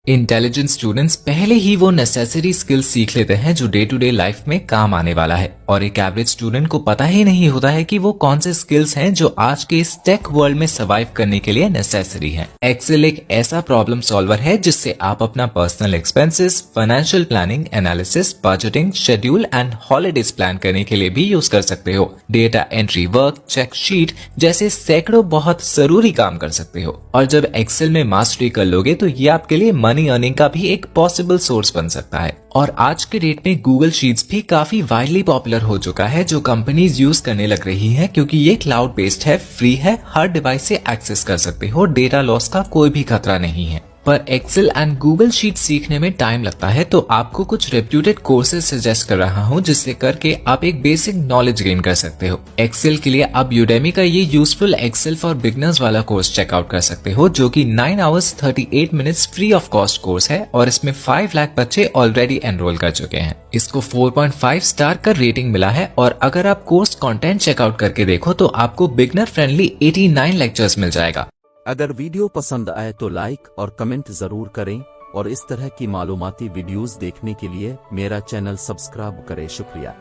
Intelligent students पहले ही वो necessary skills सीख लेते हैं जो डे टू डे लाइफ में काम आने वाला है, और एक एवरेज स्टूडेंट को पता ही नहीं होता है कि वो कौन से स्किल्स हैं जो आज के इस टेक वर्ल्ड में सर्वाइव करने के लिए नेसेसरी हैं। एक्सेल एक ऐसा प्रॉब्लम सॉल्वर है जिससे आप अपना personal expenses, financial planning, analysis, budgeting, schedule and holidays plan करने के लिए भी यूज कर सकते हो। Data entry work, check sheet जैसे सैकड़ों बहुत जरूरी काम कर सकते हो, और जब एक्सेल में मास्टरी कर लोगे तो ये आपके लिए मनी अर्निंग का भी एक पॉसिबल सोर्स बन सकता है। और आज के डेट में गूगल शीट्स भी काफी वाइडली पॉपुलर हो चुका है, जो कंपनीज यूज करने लग रही हैं क्योंकि ये क्लाउड बेस्ड है, फ्री है, हर डिवाइस से एक्सेस कर सकते हो, डेटा लॉस का कोई भी खतरा नहीं है। पर एक्सेल एंड गूगल शीट सीखने में टाइम लगता है, तो आपको कुछ रेप्यूटेड कोर्सेज सजेस्ट कर रहा हूँ जिससे करके आप एक बेसिक नॉलेज गेन कर सकते हो। एक्सेल के लिए आप यूडेमी का ये यूजफुल एक्सेल फॉर बिगनर्स वाला कोर्स चेकआउट कर सकते हो, जो कि 9 hours 38 minutes free of cost course है, और इसमें 5 लाख बच्चे ऑलरेडी एनरोल कर चुके हैं। इसको 4.5 स्टार का रेटिंग मिला है, और अगर आप कोर्स कंटेंट चेकआउट करके देखो तो आपको बिगनर फ्रेंडली 89 लेक्चर्स मिल जाएगा। अगर वीडियो पसंद आए तो लाइक और कमेंट जरूर करें, और इस तरह की मालूमाती वीडियोस देखने के लिए मेरा चैनल सब्सक्राइब करें। शुक्रिया।